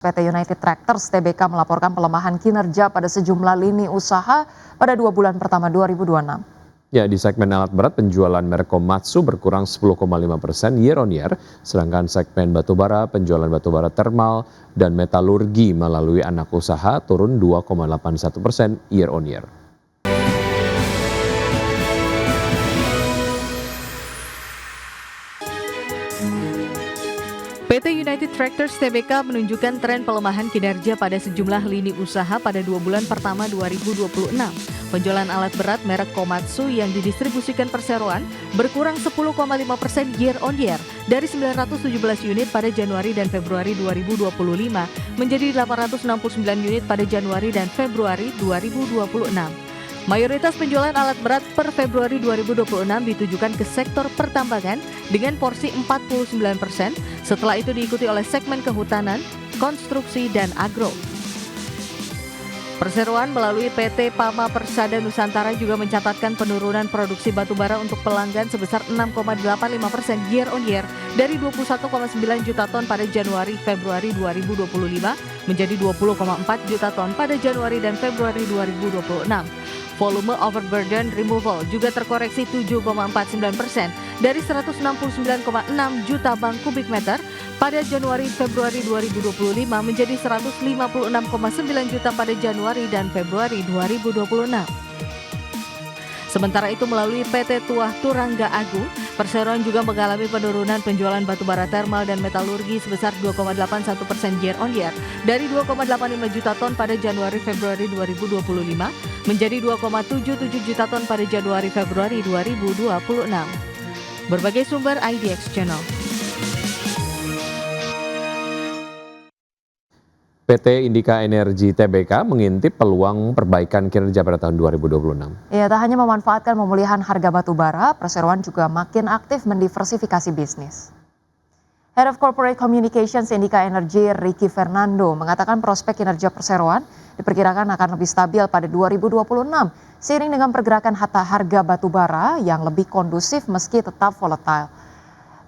PT United Tractors Tbk melaporkan pelemahan kinerja pada sejumlah lini usaha pada 2 bulan pertama 2026. Ya, di segmen alat berat penjualan merek Komatsu berkurang 10,5% year on year, sedangkan segmen batubara penjualan batubara termal dan metalurgi melalui anak usaha turun 2,81% year on year. PT United Tractors Tbk menunjukkan tren pelemahan kinerja pada sejumlah lini usaha pada 2 bulan pertama 2026. Penjualan alat berat merek Komatsu yang didistribusikan perseroan berkurang 10,5% year on year dari 917 unit pada Januari dan Februari 2025 menjadi 869 unit pada Januari dan Februari 2026. Mayoritas penjualan alat berat per Februari 2026 ditujukan ke sektor pertambangan dengan porsi 49%, setelah itu diikuti oleh segmen kehutanan, konstruksi, dan agro. Perseroan melalui PT Pama Persada Nusantara juga mencatatkan penurunan produksi batubara untuk pelanggan sebesar 6,85% year on year dari 21,9 juta ton pada Januari-Februari 2025 menjadi 20,4 juta ton pada Januari dan Februari 2026. Volume overburden removal juga terkoreksi 7,49% dari 169,6 juta bang kubik meter pada Januari-Februari 2025 menjadi 156,9 juta pada Januari dan Februari 2026. Sementara itu melalui PT Tuah Turangga Agung, perseroan juga mengalami penurunan penjualan batubara termal dan metalurgi sebesar 2,81% year on year dari 2,85 juta ton pada Januari-Februari 2025 menjadi 2,77 juta ton pada Januari-Februari 2026. Berbagai sumber IDX Channel. PT Indika Energi Tbk mengintip peluang perbaikan kinerja pada tahun 2026. Ya, tak hanya memanfaatkan pemulihan harga batubara, perseroan juga makin aktif mendiversifikasi bisnis. Head of Corporate Communications Indika Energi, Ricky Fernando, mengatakan prospek kinerja perseroan diperkirakan akan lebih stabil pada 2026, seiring dengan pergerakan harga batubara yang lebih kondusif meski tetap volatile.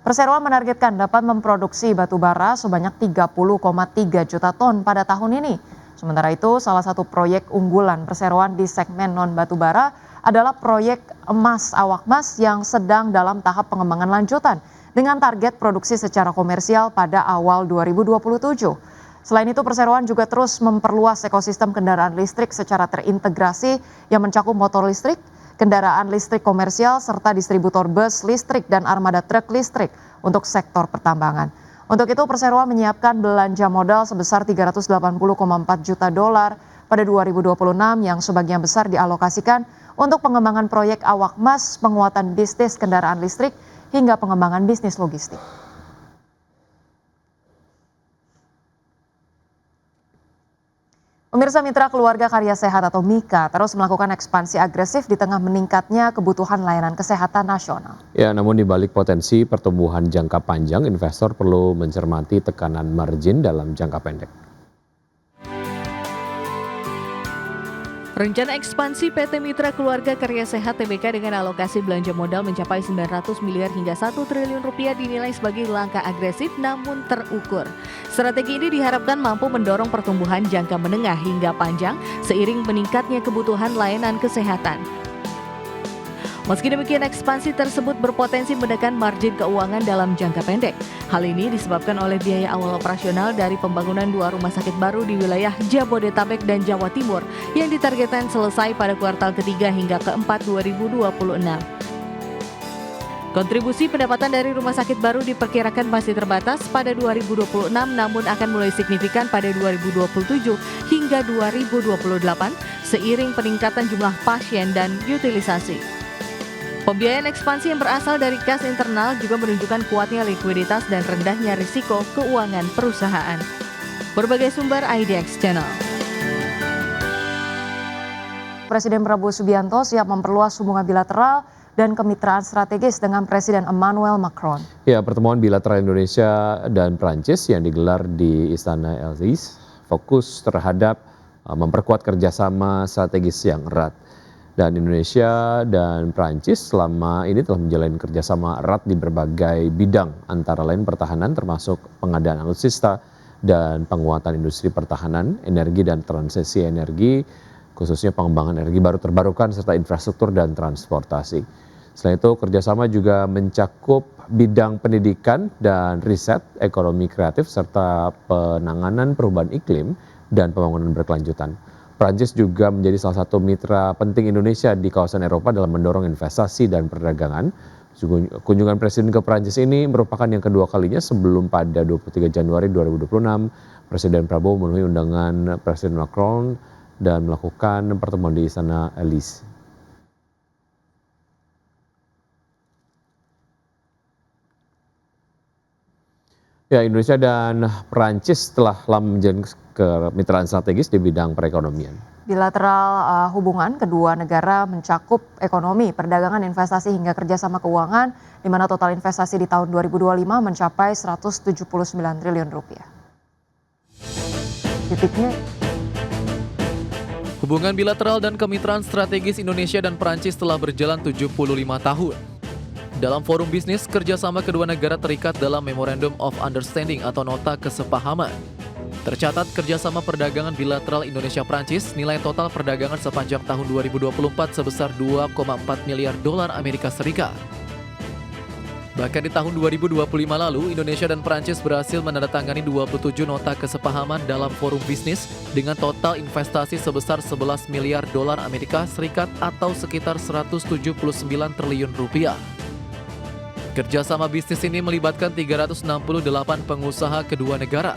Perseroan menargetkan dapat memproduksi batubara sebanyak 30,3 juta ton pada tahun ini. Sementara itu, salah satu proyek unggulan perseroan di segmen non-batubara adalah proyek emas awak emas yang sedang dalam tahap pengembangan lanjutan dengan target produksi secara komersial pada awal 2027. Selain itu, perseroan juga terus memperluas ekosistem kendaraan listrik secara terintegrasi yang mencakup motor listrik, kendaraan listrik komersial, serta distributor bus listrik dan armada truk listrik untuk sektor pertambangan. Untuk itu, perseroan menyiapkan belanja modal sebesar 380,4 juta dolar pada 2026 yang sebagian besar dialokasikan untuk pengembangan proyek awak emas, penguatan bisnis kendaraan listrik, hingga pengembangan bisnis logistik. Pemirsa Mitra Keluarga Karya Sehat atau MIKA terus melakukan ekspansi agresif di tengah meningkatnya kebutuhan layanan kesehatan nasional. Ya, namun di balik potensi pertumbuhan jangka panjang, investor perlu mencermati tekanan margin dalam jangka pendek. Rencana ekspansi PT Mitra Keluarga Karya Sehat Tbk dengan alokasi belanja modal mencapai 900 miliar hingga 1 triliun rupiah dinilai sebagai langkah agresif namun terukur. Strategi ini diharapkan mampu mendorong pertumbuhan jangka menengah hingga panjang seiring meningkatnya kebutuhan layanan kesehatan. Meski demikian, ekspansi tersebut berpotensi menekan margin keuangan dalam jangka pendek. Hal ini disebabkan oleh biaya awal operasional dari pembangunan 2 rumah sakit baru di wilayah Jabodetabek dan Jawa Timur yang ditargetkan selesai pada kuartal ketiga hingga keempat 2026. Kontribusi pendapatan dari rumah sakit baru diperkirakan masih terbatas pada 2026 namun akan mulai signifikan pada 2027 hingga 2028 seiring peningkatan jumlah pasien dan utilisasi. Pembiayaan ekspansi yang berasal dari kas internal juga menunjukkan kuatnya likuiditas dan rendahnya risiko keuangan perusahaan. Berbagai sumber IDX Channel. Presiden Prabowo Subianto siap memperluas hubungan bilateral dan kemitraan strategis dengan Presiden Emmanuel Macron. Ya, pertemuan bilateral Indonesia dan Prancis yang digelar di Istana Elysee fokus terhadap memperkuat kerjasama strategis yang erat. Dan Indonesia dan Prancis selama ini telah menjalin kerjasama erat di berbagai bidang, antara lain pertahanan termasuk pengadaan alutsista, dan penguatan industri pertahanan, energi dan transisi energi, khususnya pengembangan energi baru terbarukan serta infrastruktur dan transportasi. Selain itu, kerjasama juga mencakup bidang pendidikan dan riset, ekonomi kreatif, serta penanganan perubahan iklim dan pembangunan berkelanjutan. Prancis juga menjadi salah satu mitra penting Indonesia di kawasan Eropa dalam mendorong investasi dan perdagangan. Kunjungan Presiden ke Prancis ini merupakan yang kedua kalinya sebelum pada 23 Januari 2026 Presiden Prabowo memenuhi undangan Presiden Macron dan melakukan pertemuan di Istana Elysee. Ya, Indonesia dan Prancis telah lama menjalin kemitraan strategis di bidang perekonomian. Bilateral hubungan kedua negara mencakup ekonomi, perdagangan, investasi hingga kerjasama keuangan, di mana total investasi di tahun 2025 mencapai 179 triliun rupiah. Titiknya. Hubungan bilateral dan kemitraan strategis Indonesia dan Prancis telah berjalan 75 tahun. Dalam forum bisnis, kerjasama kedua negara terikat dalam Memorandum of Understanding atau Nota Kesepahaman. Tercatat kerjasama perdagangan bilateral Indonesia-Prancis, nilai total perdagangan sepanjang tahun 2024 sebesar 2,4 miliar dolar Amerika Serikat. Bahkan di tahun 2025 lalu, Indonesia dan Prancis berhasil menandatangani 27 nota kesepahaman dalam forum bisnis dengan total investasi sebesar 11 miliar dolar Amerika Serikat atau sekitar 179 triliun rupiah. Kerjasama bisnis ini melibatkan 368 pengusaha kedua negara.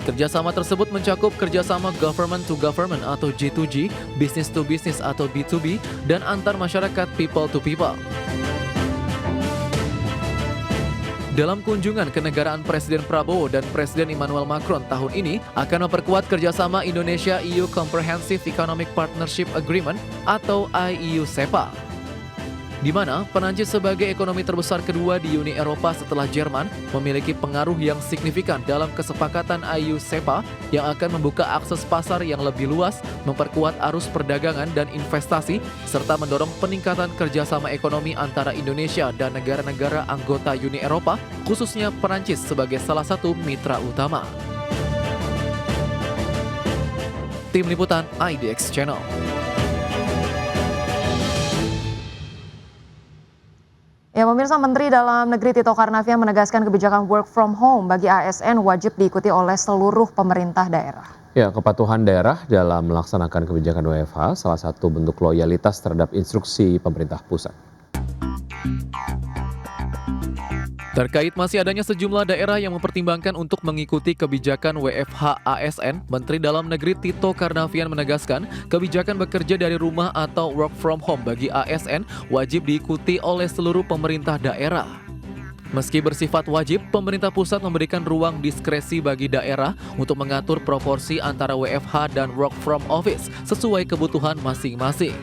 Kerjasama tersebut mencakup kerjasama government to government atau G2G, business to business atau B2B, dan antar masyarakat people to people. Dalam kunjungan kenegaraan Presiden Prabowo dan Presiden Emmanuel Macron tahun ini akan memperkuat kerjasama Indonesia-EU Comprehensive Economic Partnership Agreement atau IEU-SEPA, di mana Perancis sebagai ekonomi terbesar kedua di Uni Eropa setelah Jerman memiliki pengaruh yang signifikan dalam kesepakatan IEU-SEPA yang akan membuka akses pasar yang lebih luas, memperkuat arus perdagangan dan investasi, serta mendorong peningkatan kerjasama ekonomi antara Indonesia dan negara-negara anggota Uni Eropa, khususnya Perancis sebagai salah satu mitra utama. Tim Liputan IDX Channel. Ya, pemirsa, Menteri Dalam Negeri Tito Karnavian menegaskan kebijakan work from home bagi ASN wajib diikuti oleh seluruh pemerintah daerah. Ya, kepatuhan daerah dalam melaksanakan kebijakan WFH salah satu bentuk loyalitas terhadap instruksi pemerintah pusat. Terkait masih adanya sejumlah daerah yang mempertimbangkan untuk mengikuti kebijakan WFH ASN, Menteri Dalam Negeri Tito Karnavian menegaskan kebijakan bekerja dari rumah atau work from home bagi ASN wajib diikuti oleh seluruh pemerintah daerah. Meski bersifat wajib, pemerintah pusat memberikan ruang diskresi bagi daerah untuk mengatur proporsi antara WFH dan work from office sesuai kebutuhan masing-masing.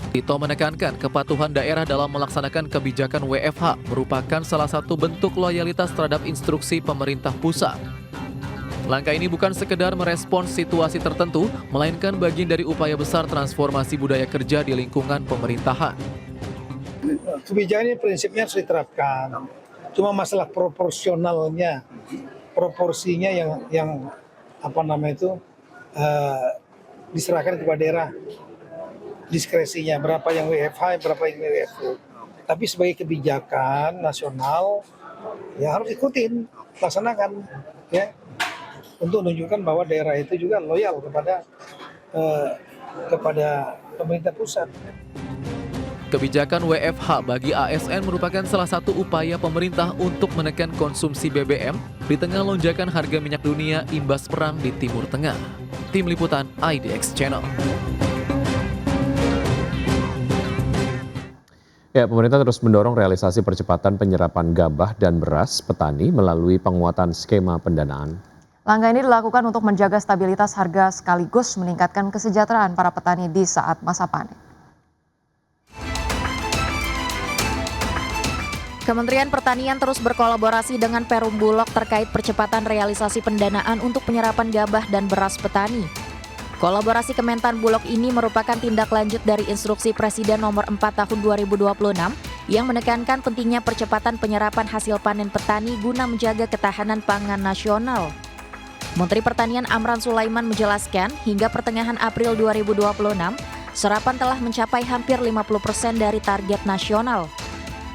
Tito menekankan kepatuhan daerah dalam melaksanakan kebijakan WFH merupakan salah satu bentuk loyalitas terhadap instruksi pemerintah pusat. Langkah ini bukan sekedar merespons situasi tertentu, melainkan bagian dari upaya besar transformasi budaya kerja di lingkungan pemerintahan. Kebijakan ini prinsipnya harus diterapkan. Cuma masalah proporsionalnya, proporsinya yang diserahkan kepada daerah. Diskresinya berapa yang WFH, berapa yang WFO. Tapi sebagai kebijakan nasional ya harus ikutin, laksanakan ya, untuk menunjukkan bahwa daerah itu juga loyal kepada pemerintah pusat. Kebijakan WFH bagi ASN merupakan salah satu upaya pemerintah untuk menekan konsumsi BBM di tengah lonjakan harga minyak dunia imbas perang di Timur Tengah. Tim Liputan IDX Channel. Ya, pemerintah terus mendorong realisasi percepatan penyerapan gabah dan beras petani melalui penguatan skema pendanaan. Langkah ini dilakukan untuk menjaga stabilitas harga sekaligus meningkatkan kesejahteraan para petani di saat masa panen. Kementerian Pertanian terus berkolaborasi dengan Perum Bulog terkait percepatan realisasi pendanaan untuk penyerapan gabah dan beras petani. Kolaborasi Kementan Bulog ini merupakan tindak lanjut dari instruksi Presiden nomor 4 tahun 2026 yang menekankan pentingnya percepatan penyerapan hasil panen petani guna menjaga ketahanan pangan nasional. Menteri Pertanian Amran Sulaiman menjelaskan hingga pertengahan April 2026, serapan telah mencapai hampir 50% dari target nasional.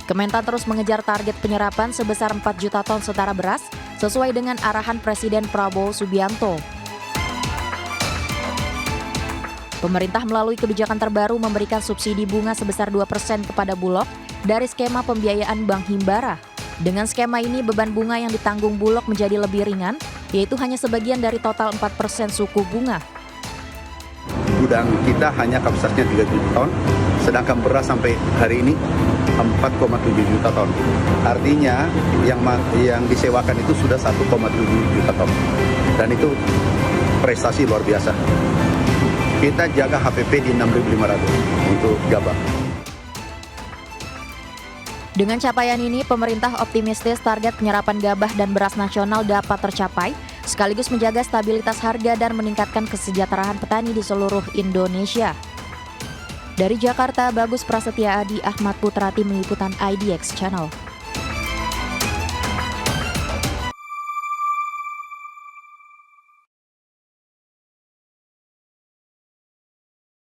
Kementan terus mengejar target penyerapan sebesar 4 juta ton setara beras sesuai dengan arahan Presiden Prabowo Subianto. Pemerintah melalui kebijakan terbaru memberikan subsidi bunga sebesar 2% kepada Bulog dari skema pembiayaan Bank Himbara. Dengan skema ini beban bunga yang ditanggung Bulog menjadi lebih ringan, yaitu hanya sebagian dari total 4% suku bunga. Gudang kita hanya kapasitasnya 3 juta ton, sedangkan beras sampai hari ini 4,7 juta ton. Artinya yang disewakan itu sudah 1,7 juta ton. Dan itu prestasi luar biasa. Kita jaga HPP di 6.500 untuk gabah. Dengan capaian ini, pemerintah optimistis target penyerapan gabah dan beras nasional dapat tercapai, sekaligus menjaga stabilitas harga dan meningkatkan kesejahteraan petani di seluruh Indonesia. Dari Jakarta, Bagus Prasetya Adi, Ahmad Putrati, Liputan IDX Channel.